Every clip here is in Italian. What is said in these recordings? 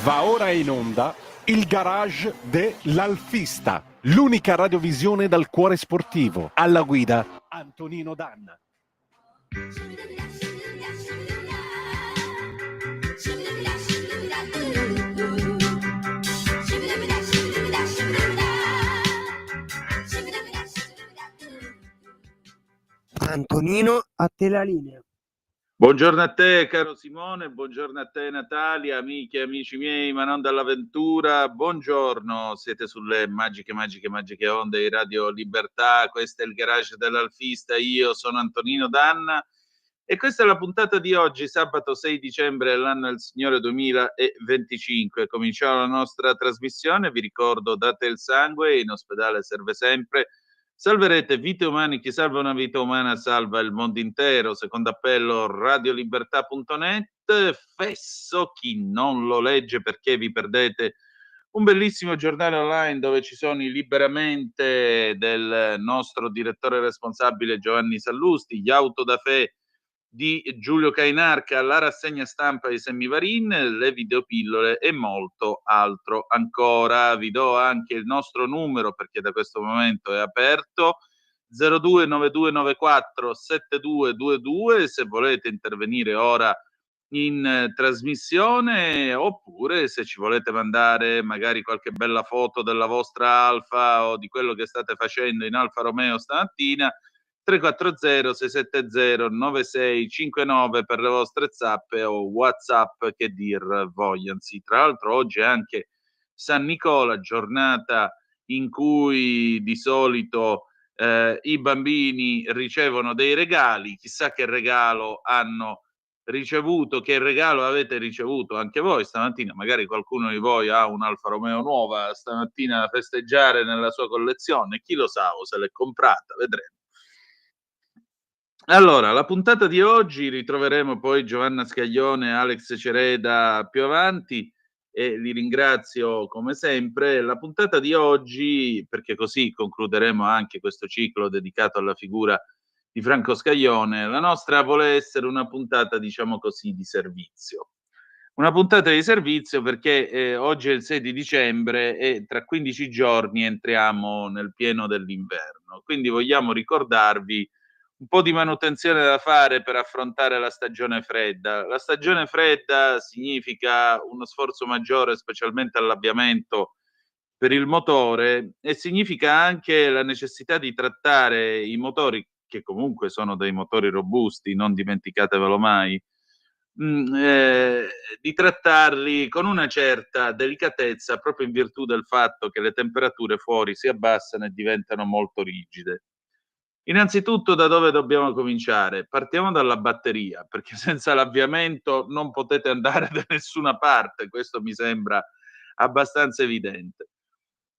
Va ora in onda il garage dell'Alfista, l'unica radiovisione dal cuore sportivo. Alla guida Antonino Danna. Antonino, a te la linea. Buongiorno a te caro Simone, buongiorno a te Natalia, amiche e amici miei, ma non dall'avventura, buongiorno, siete sulle magiche onde di Radio Libertà, questo è il garage dell'Alfista, io sono Antonino Danna e questa è la puntata di oggi, sabato 6 dicembre dell'anno del Signore 2025, cominciamo la nostra trasmissione, vi ricordo date il sangue, in ospedale serve sempre. Salverete vite umane, chi salva una vita umana salva il mondo intero, secondo appello radiolibertà.net, fesso chi non lo legge perché vi perdete un bellissimo giornale online dove ci sono i liberamente del nostro direttore responsabile Giovanni Sallusti, gli autodafè di Giulio Cainarca, la rassegna stampa di Semivarin, le videopillole e molto altro ancora. Vi do anche il nostro numero perché da questo momento è aperto 0292947222 se volete intervenire ora in trasmissione oppure se ci volete mandare magari qualche bella foto della vostra Alfa o di quello che state facendo in Alfa Romeo stamattina 340 670 9659 per le vostre zappe o WhatsApp che dir vogliansi. Tra l'altro oggi è anche San Nicola, giornata in cui di solito i bambini ricevono dei regali, chissà che regalo hanno ricevuto, che regalo avete ricevuto anche voi stamattina, magari qualcuno di voi ha un Alfa Romeo nuova stamattina da festeggiare nella sua collezione, chi lo sa o se l'è comprata, vedremo. Allora, la puntata di oggi ritroveremo poi Giovanna Scaglione e Alex Cereda più avanti e li ringrazio come sempre. La puntata di oggi, perché così concluderemo anche questo ciclo dedicato alla figura di Franco Scaglione, la nostra vuole essere una puntata, diciamo così, di servizio. Una puntata di servizio perché oggi è il 6 di dicembre e tra 15 giorni entriamo nel pieno dell'inverno. Quindi vogliamo ricordarvi un po' di manutenzione da fare per affrontare la stagione fredda. La stagione fredda significa uno sforzo maggiore, specialmente all'avviamento per il motore, e significa anche la necessità di trattare i motori, che comunque sono dei motori robusti, non dimenticatevelo mai, di trattarli con una certa delicatezza proprio in virtù del fatto che le temperature fuori si abbassano e diventano molto rigide. Innanzitutto da dove dobbiamo cominciare? Partiamo dalla batteria, perché senza l'avviamento non potete andare da nessuna parte, questo mi sembra abbastanza evidente.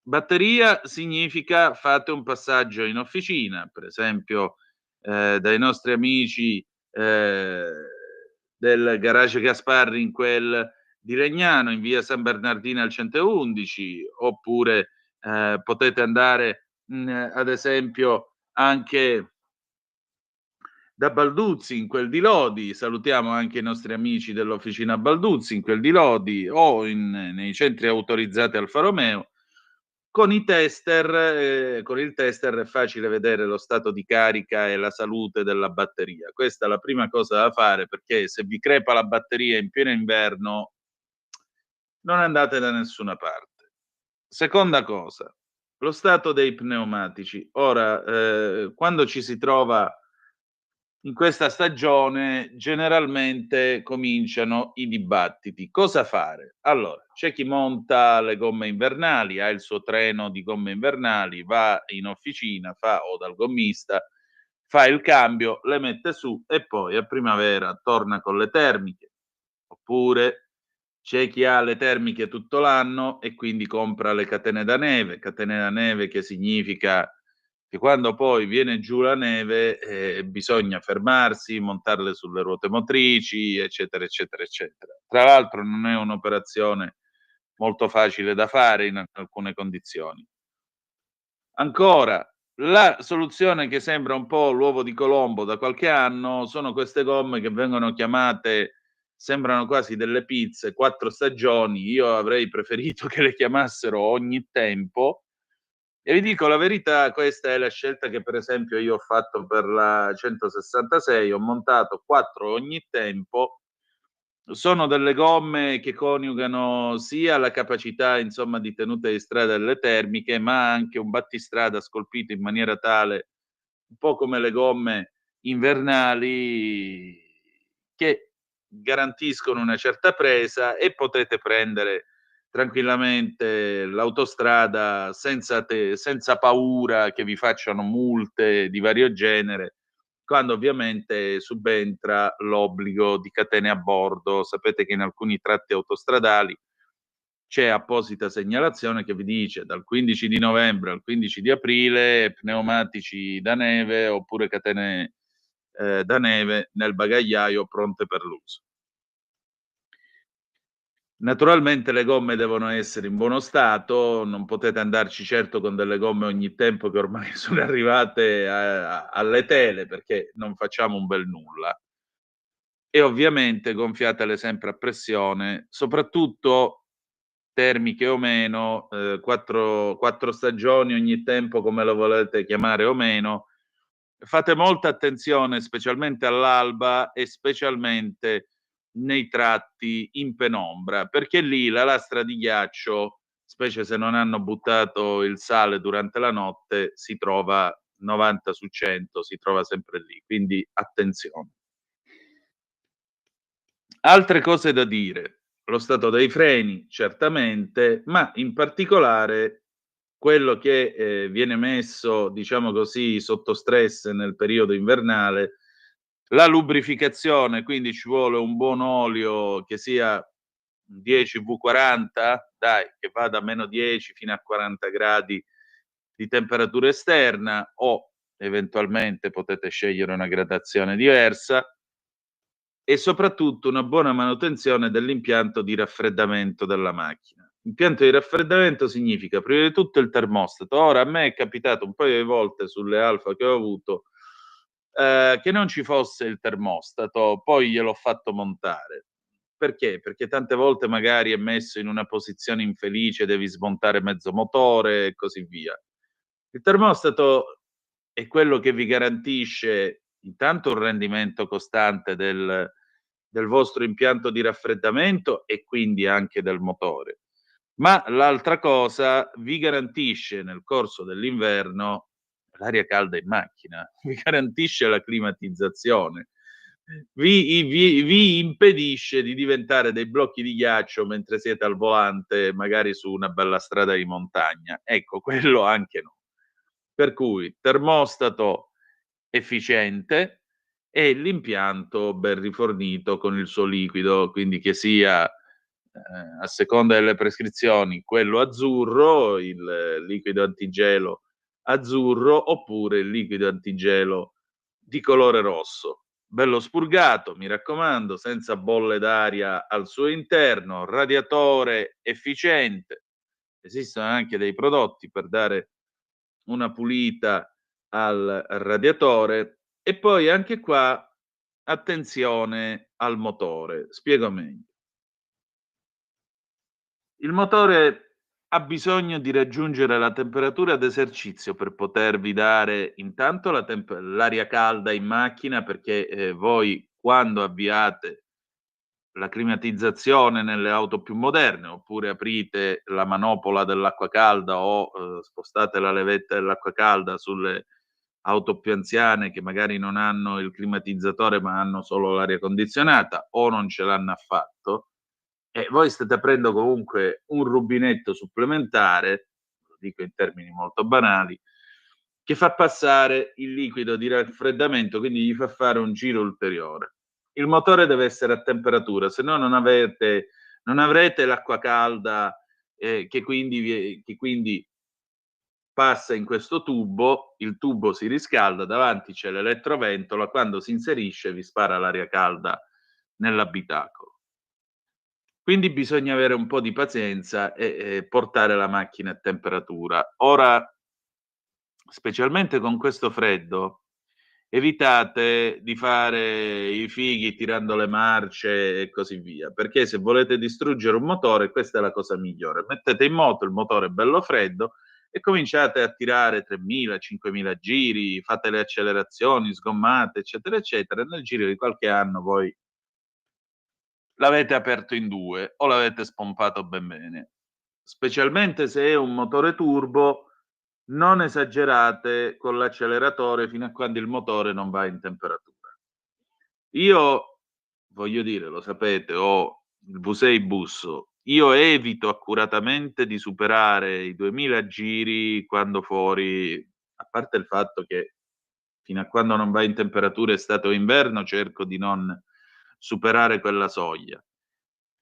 Batteria significa fate un passaggio in officina, per esempio dai nostri amici del garage Gasparri in quel di Legnano, in via San Bernardino al 111, oppure potete andare ad esempio anche da Balduzzi in quel di Lodi, salutiamo anche i nostri amici dell'officina Balduzzi in quel di Lodi o nei centri autorizzati Alfa Romeo. Con il tester è facile vedere lo stato di carica e la salute della batteria. Questa è la prima cosa da fare perché se vi crepa la batteria in pieno inverno non andate da nessuna parte. Seconda cosa, lo stato dei pneumatici. Ora, quando ci si trova in questa stagione generalmente cominciano i dibattiti. Cosa fare? Allora, c'è chi monta le gomme invernali, ha il suo treno di gomme invernali, va in officina, o dal gommista, fa il cambio, le mette su e poi a primavera torna con le termiche. Oppure c'è chi ha le termiche tutto l'anno e quindi compra le catene da neve che significa che quando poi viene giù la neve bisogna fermarsi, montarle sulle ruote motrici, eccetera, eccetera, eccetera. Tra l'altro non è un'operazione molto facile da fare in alcune condizioni. Ancora, La soluzione che sembra un po' l'uovo di Colombo da qualche anno sono queste gomme che vengono chiamate, sembrano quasi delle pizze, 4 stagioni. Io avrei preferito che le chiamassero ogni tempo, e vi dico la verità, questa è la scelta che per esempio io ho fatto per la 166, ho montato 4 ogni tempo. Sono delle gomme che coniugano sia la capacità, insomma, di tenuta di strada delle termiche, ma anche un battistrada scolpito in maniera tale, un po' come le gomme invernali, che garantiscono una certa presa e potete prendere tranquillamente l'autostrada senza paura che vi facciano multe di vario genere, quando ovviamente subentra l'obbligo di catene a bordo. Sapete che in alcuni tratti autostradali c'è apposita segnalazione che vi dice dal 15 di novembre al 15 di aprile pneumatici da neve oppure catene da neve nel bagagliaio pronte per l'uso. Naturalmente le gomme devono essere in buono stato, non potete andarci certo con delle gomme ogni tempo che ormai sono arrivate alle tele, perché non facciamo un bel nulla. E ovviamente gonfiatele sempre a pressione, soprattutto termiche o meno, 4 stagioni ogni tempo, come lo volete chiamare o meno. Fate molta attenzione, specialmente all'alba e specialmente nei tratti in penombra, perché lì la lastra di ghiaccio, specie se non hanno buttato il sale durante la notte, si trova 90 su 100, si trova sempre lì, quindi attenzione. Altre cose da dire: lo stato dei freni certamente, ma in particolare quello che, viene messo, diciamo così, sotto stress nel periodo invernale, la lubrificazione. Quindi ci vuole un buon olio che sia 10 V40, dai, che va da -10 fino a 40 gradi di temperatura esterna, o eventualmente potete scegliere una gradazione diversa. E soprattutto una buona manutenzione dell'impianto di raffreddamento della macchina. Impianto di raffreddamento significa prima di tutto il termostato. Ora a me è capitato un paio di volte sulle Alfa che ho avuto, che non ci fosse il termostato, poi gliel'ho fatto montare. Perché? Perché tante volte magari è messo in una posizione infelice, devi smontare mezzo motore e così via. Il termostato è quello che vi garantisce intanto un rendimento costante del vostro impianto di raffreddamento e quindi anche del motore, ma l'altra cosa, vi garantisce nel corso dell'inverno l'aria calda in macchina, vi garantisce la climatizzazione, vi impedisce di diventare dei blocchi di ghiaccio mentre siete al volante, magari su una bella strada di montagna. Ecco, quello anche no. Per cui termostato efficiente e l'impianto ben rifornito con il suo liquido, quindi che sia, a seconda delle prescrizioni, quello azzurro, il liquido antigelo azzurro, oppure il liquido antigelo di colore rosso. Bello spurgato, mi raccomando, senza bolle d'aria al suo interno, radiatore efficiente. Esistono anche dei prodotti per dare una pulita al radiatore. E poi anche qua attenzione al motore. Spiego meglio. Il motore ha bisogno di raggiungere la temperatura d'esercizio per potervi dare intanto l'aria calda in macchina, perché, voi quando avviate la climatizzazione nelle auto più moderne, oppure aprite la manopola dell'acqua calda o, spostate la levetta dell'acqua calda sulle auto più anziane che magari non hanno il climatizzatore, ma hanno solo l'aria condizionata o non ce l'hanno affatto, e voi state aprendo comunque un rubinetto supplementare, lo dico in termini molto banali, che fa passare il liquido di raffreddamento, quindi gli fa fare un giro ulteriore. Il motore deve essere a temperatura, se no non avrete l'acqua calda, che quindi passa in questo tubo, il tubo si riscalda, davanti c'è l'elettroventola, quando si inserisce vi spara l'aria calda nell'abitacolo. Quindi bisogna avere un po' di pazienza e portare la macchina a temperatura. Ora, specialmente con questo freddo, evitate di fare i fighi tirando le marce e così via, perché se volete distruggere un motore, questa è la cosa migliore. Mettete in moto il motore bello freddo e cominciate a tirare 3.000, 5.000 giri, fate le accelerazioni, sgommate, eccetera, eccetera, e nel giro di qualche anno voi l'avete aperto in 2 o l'avete spompato ben bene. Specialmente se è un motore turbo, non esagerate con l'acceleratore fino a quando il motore non va in temperatura. Io, voglio dire, lo sapete, ho il V6 Busso, io evito accuratamente di superare i 2000 giri quando fuori, a parte il fatto che fino a quando non va in temperatura estate o inverno, cerco di non superare quella soglia.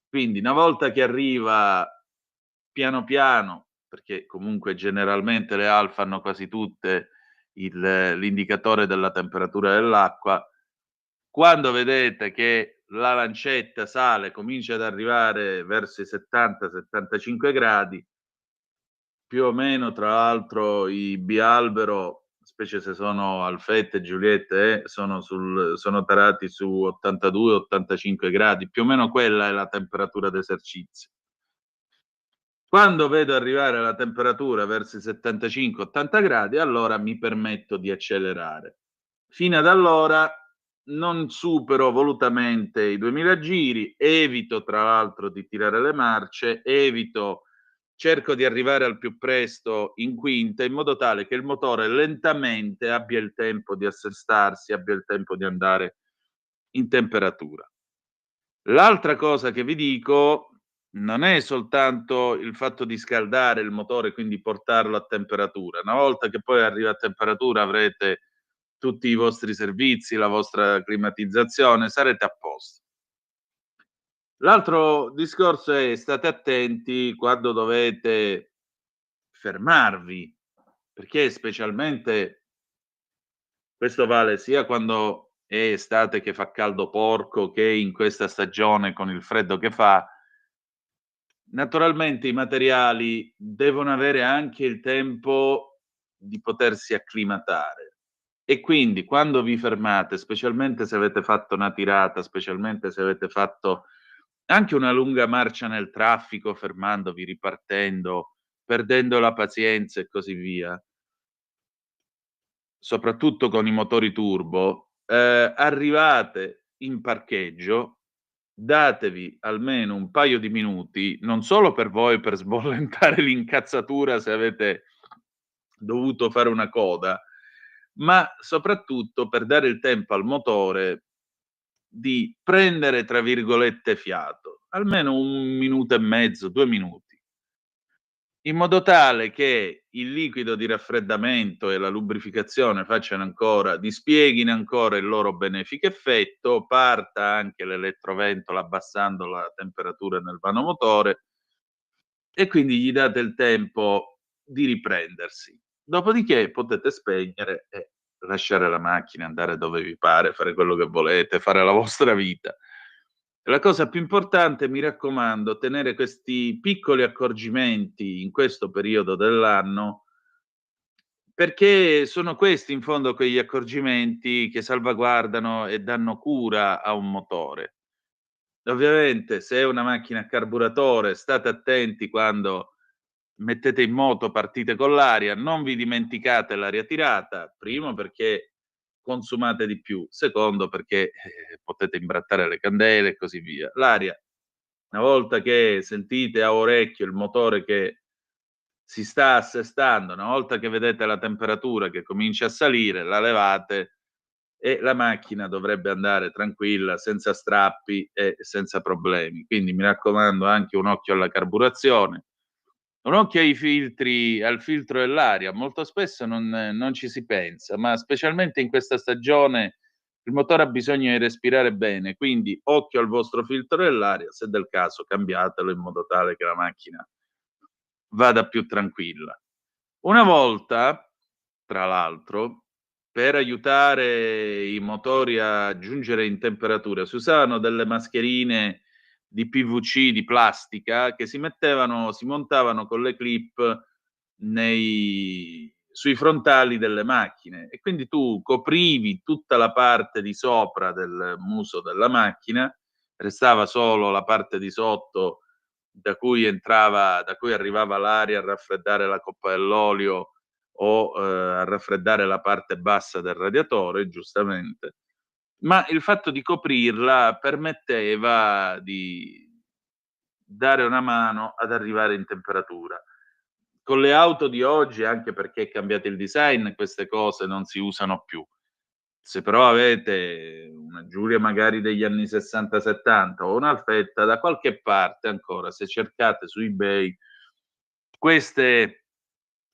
Quindi una volta che arriva piano piano, perché comunque generalmente le Alfa hanno quasi tutte l'indicatore della temperatura dell'acqua, quando vedete che la lancetta sale, comincia ad arrivare verso i 70-75 gradi, più o meno tra l'altro i bialbero, specie se sono Alfette e Giuliette, sono tarati su 82-85 gradi, più o meno quella è la temperatura d'esercizio. Quando vedo arrivare la temperatura verso i 75-80 gradi, allora mi permetto di accelerare. Fino ad allora non supero volutamente i 2000 giri, evito tra l'altro di tirare le marce, cerco di arrivare al più presto in quinta, in modo tale che il motore lentamente abbia il tempo di assestarsi, abbia il tempo di andare in temperatura. L'altra cosa che vi dico non è soltanto il fatto di scaldare il motore, quindi portarlo a temperatura. Una volta che poi arriva a temperatura avrete tutti i vostri servizi, la vostra climatizzazione, sarete a posto. L'altro discorso è: state attenti quando dovete fermarvi, perché specialmente questo vale sia quando è estate che fa caldo porco, che in questa stagione con il freddo che fa. Naturalmente i materiali devono avere anche il tempo di potersi acclimatare e quindi quando vi fermate, specialmente se avete fatto una tirata, specialmente se avete fatto anche una lunga marcia nel traffico, fermandovi, ripartendo, perdendo la pazienza e così via, soprattutto con i motori turbo, arrivate in parcheggio, datevi almeno un paio di minuti, non solo per voi per sbollentare l'incazzatura se avete dovuto fare una coda, ma soprattutto per dare il tempo al motore di prendere, tra virgolette, "fiato", almeno 1 minuto e mezzo, 2 minuti. In modo tale che il liquido di raffreddamento e la lubrificazione dispieghino ancora il loro benefico effetto, parta anche l'elettroventola abbassando la temperatura nel vano motore e quindi gli date il tempo di riprendersi. Dopodiché potete spegnere e lasciare la macchina, andare dove vi pare, fare quello che volete, fare la vostra vita. La cosa più importante, mi raccomando, tenere questi piccoli accorgimenti in questo periodo dell'anno, perché sono questi in fondo quegli accorgimenti che salvaguardano e danno cura a un motore. Ovviamente se è una macchina a carburatore, state attenti quando mettete in moto, partite con l'aria, non vi dimenticate l'aria tirata, primo perché consumate di più, secondo perché, potete imbrattare le candele e così via. L'aria, una volta che sentite a orecchio il motore che si sta assestando, una volta che vedete la temperatura che comincia a salire, la levate e la macchina dovrebbe andare tranquilla, senza strappi e senza problemi. Quindi mi raccomando anche un occhio alla carburazione, un occhio ai filtri, al filtro dell'aria. Molto spesso non ci si pensa, ma specialmente in questa stagione il motore ha bisogno di respirare bene, quindi occhio al vostro filtro dell'aria, se del caso cambiatelo in modo tale che la macchina vada più tranquilla. Una volta, tra l'altro, per aiutare i motori a giungere in temperatura, si usavano delle mascherine di PVC di plastica che si montavano con le clip sui frontali delle macchine, e quindi tu coprivi tutta la parte di sopra del muso della macchina, restava solo la parte di sotto da cui arrivava l'aria a raffreddare la coppa dell'olio o a raffreddare la parte bassa del radiatore, giustamente, ma il fatto di coprirla permetteva di dare una mano ad arrivare in temperatura. Con le auto di oggi, anche perché è cambiato il design, queste cose non si usano più. Se però avete una Giulia magari degli anni 60, 70 o un'Alfetta, da qualche parte ancora, se cercate su eBay, queste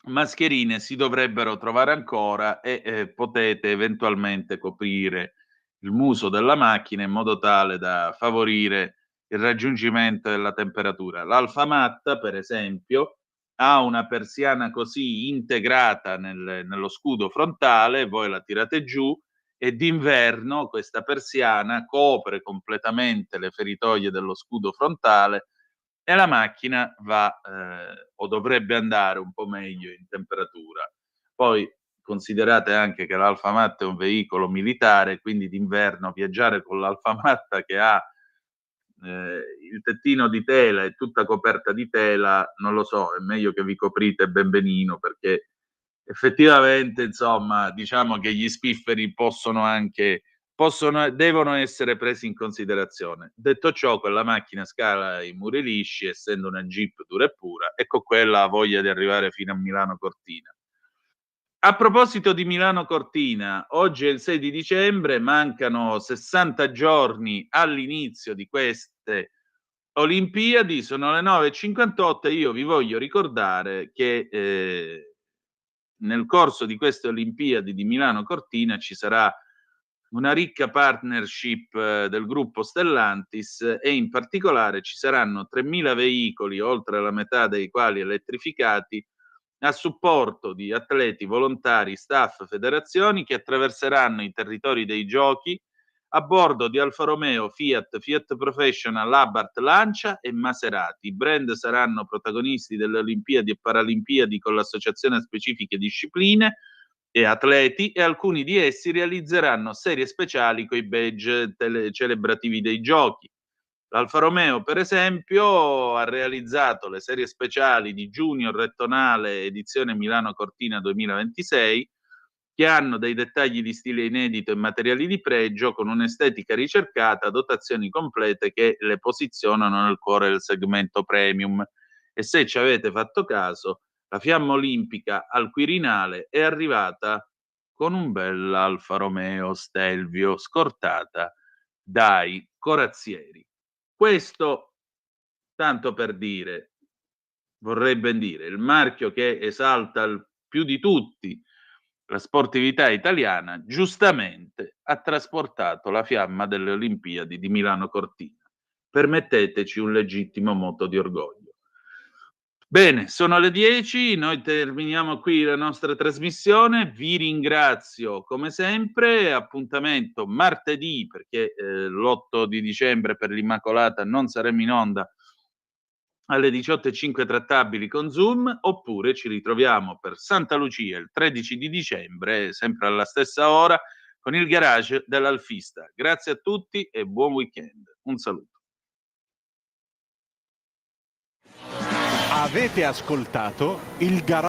mascherine si dovrebbero trovare ancora e potete eventualmente coprire il muso della macchina in modo tale da favorire il raggiungimento della temperatura. L'Alfa Matta, per esempio, ha una persiana così integrata nello scudo frontale, voi la tirate giù e d'inverno questa persiana copre completamente le feritoie dello scudo frontale e la macchina va o dovrebbe andare un po' meglio in temperatura. Poi considerate anche che l'Alfa Matta è un veicolo militare, quindi d'inverno viaggiare con l'Alfa Matta che ha il tettino di tela e tutta coperta di tela, non lo so, è meglio che vi coprite ben benino, perché effettivamente, insomma, diciamo che gli spifferi devono essere presi in considerazione. Detto ciò, quella macchina scala i muri lisci, essendo una Jeep dura e pura, e con quella ha voglia di arrivare fino a Milano Cortina. A proposito di Milano Cortina, oggi è il 6 di dicembre, mancano 60 giorni all'inizio di queste Olimpiadi, sono le 9:58 e io vi voglio ricordare che nel corso di queste Olimpiadi di Milano Cortina ci sarà una ricca partnership del gruppo Stellantis e in particolare ci saranno 3.000 veicoli, oltre la metà dei quali elettrificati, a supporto di atleti, volontari, staff, federazioni che attraverseranno i territori dei giochi a bordo di Alfa Romeo, Fiat, Fiat Professional, Abarth, Lancia e Maserati. I brand saranno protagonisti delle Olimpiadi e Paralimpiadi con l'associazione a specifiche discipline e atleti, e alcuni di essi realizzeranno serie speciali coi badge celebrativi dei giochi. L'Alfa Romeo, per esempio, ha realizzato le serie speciali di Junior Rettonale edizione Milano Cortina 2026, che hanno dei dettagli di stile inedito e materiali di pregio, con un'estetica ricercata, dotazioni complete che le posizionano nel cuore del segmento premium. E se ci avete fatto caso, la fiamma olimpica al Quirinale è arrivata con un bel Alfa Romeo Stelvio, scortata dai corazzieri. Questo, tanto per dire, vorrei ben dire, il marchio che esalta più di tutti la sportività italiana, giustamente ha trasportato la fiamma delle Olimpiadi di Milano Cortina. Permetteteci un legittimo moto di orgoglio. Bene, sono le 10, noi terminiamo qui la nostra trasmissione, vi ringrazio come sempre, appuntamento martedì perché l'8 di dicembre per l'Immacolata non saremo in onda alle 18:05 trattabili con Zoom, oppure ci ritroviamo per Santa Lucia il 13 di dicembre, sempre alla stessa ora, con il garage dell'Alfista. Grazie a tutti e buon weekend. Un saluto. Avete ascoltato il garage